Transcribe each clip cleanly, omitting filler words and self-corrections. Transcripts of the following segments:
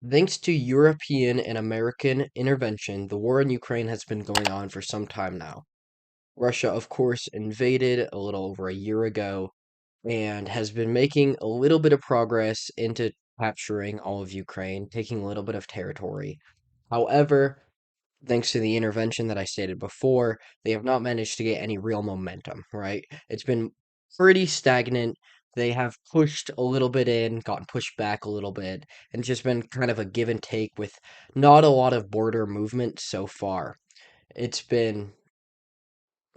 Thanks to European and American intervention, the war in Ukraine has been going on for some time now. Russia, of course, invaded a little over a year ago and has been making a little bit of progress into capturing all of Ukraine, taking a little bit of territory. However, thanks to the intervention that I stated before, they have not managed to get any real momentum, right? It's been pretty stagnant. They have pushed a little bit in, gotten pushed back a little bit, and just been kind of a give and take with not a lot of border movement so far. It's been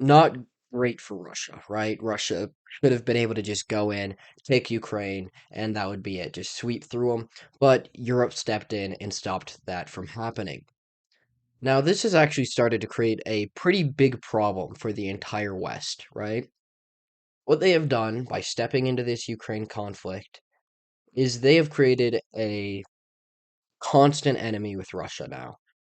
not great for Russia, right? Russia should have been able to just go in, take Ukraine, and that would be it. Just sweep through them. But Europe stepped in and stopped that from happening. Now, this has actually started to create a pretty big problem for the entire West, right? What they have done by stepping into this Ukraine conflict is they have created a constant enemy with Russia now.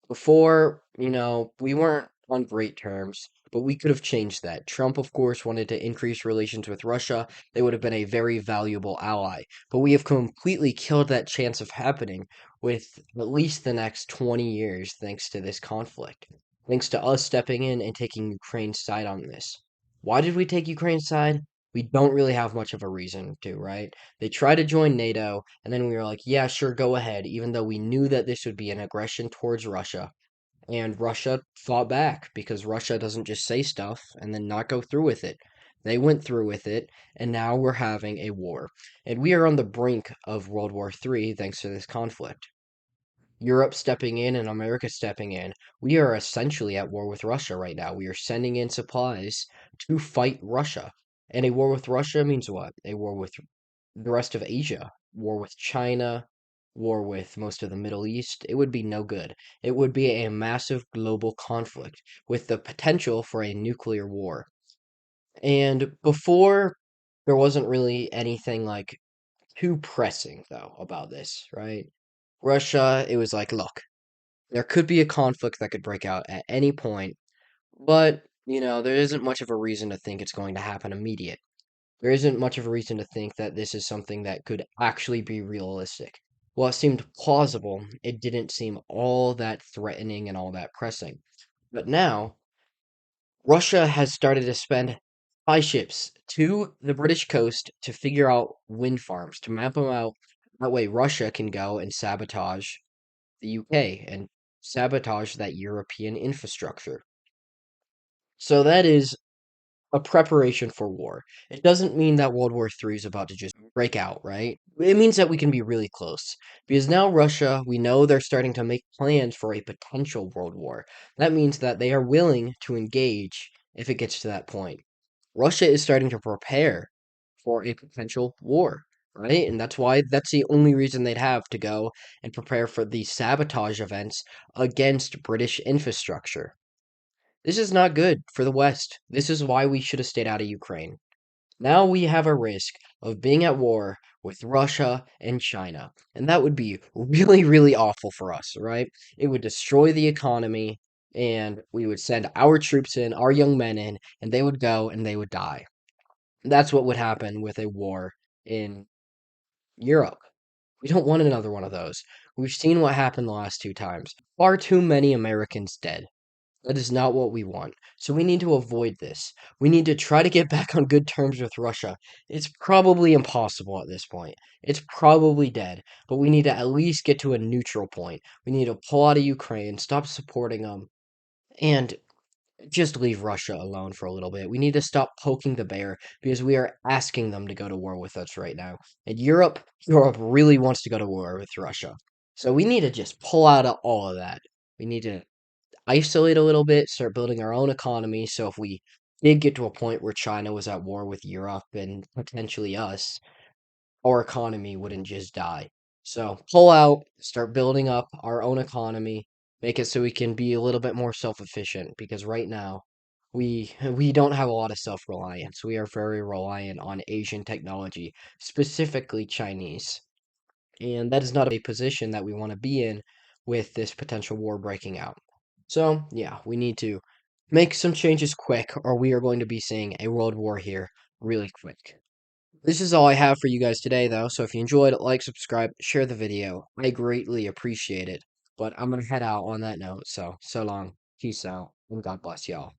Before, we weren't on great terms, but we could have changed that. Trump, of course, wanted to increase relations with Russia. They would have been a very valuable ally. But we have completely killed that chance of happening with at least the next 20 years thanks to this conflict. Thanks to us stepping in and taking Ukraine's side on this. Why did we take Ukraine's side? We don't really have much of a reason to, right? They tried to join NATO, and then we were like, yeah, sure, go ahead, even though we knew that this would be an aggression towards Russia. And Russia fought back because Russia doesn't just say stuff and then not go through with it. They went through with it, and now we're having a war. And we are on the brink of World War III thanks to this conflict. Europe stepping in and America stepping in. We are essentially at war with Russia right now. We are sending in supplies to fight Russia. And a war with Russia means what? A war with the rest of Asia, war with China, war with most of the Middle East. It would be no good. It would be a massive global conflict with the potential for a nuclear war. And before, there wasn't really anything like too pressing, though, about this, right? Russia, it was like, look, there could be a conflict that could break out at any point, but, there isn't much of a reason to think it's going to happen immediate. There isn't much of a reason to think that this is something that could actually be realistic. While it seemed plausible, it didn't seem all that threatening and all that pressing. But now, Russia has started to spend spy ships to the British coast to figure out wind farms, to map them out. That way, Russia can go and sabotage the UK and sabotage that European infrastructure. So that is a preparation for war. It doesn't mean that World War III is about to just break out, right? It means that we can be really close. Because now Russia, we know they're starting to make plans for a potential world war. That means that they are willing to engage if it gets to that point. Russia is starting to prepare for a potential war, right? And that's the only reason they'd have to go and prepare for these sabotage events against British infrastructure. This is not good for the West. This is why we should have stayed out of Ukraine. Now we have a risk of being at war with Russia and China. And that would be really, really awful for us, right? It would destroy the economy, and we would send our troops in, our young men in, and they would go and they would die. That's what would happen with a war in Europe. We don't want another one of those. We've seen what happened the last two times. Far too many Americans dead. That is not what we want. So we need to avoid this. We need to try to get back on good terms with Russia. It's probably impossible at this point. It's probably dead, but we need to at least get to a neutral point. We need to pull out of Ukraine, stop supporting them, and just leave Russia alone for a little bit. We need to stop poking the bear because we are asking them to go to war with us right now. And Europe really wants to go to war with Russia. So we need to just pull out of all of that. We need to isolate a little bit, start building our own economy. So if we did get to a point where China was at war with Europe and potentially us, our economy wouldn't just die. So pull out, start building up our own economy, make it so we can be a little bit more self-efficient because right now we don't have a lot of self-reliance. We are very reliant on Asian technology, specifically Chinese. And that is not a position that we want to be in with this potential war breaking out. So, yeah, we need to make some changes quick, or we are going to be seeing a world war here really quick. This is all I have for you guys today, though. So if you enjoyed it, like, subscribe, share the video. I greatly appreciate it. But I'm gonna head out on that note. So long, peace out, and God bless y'all.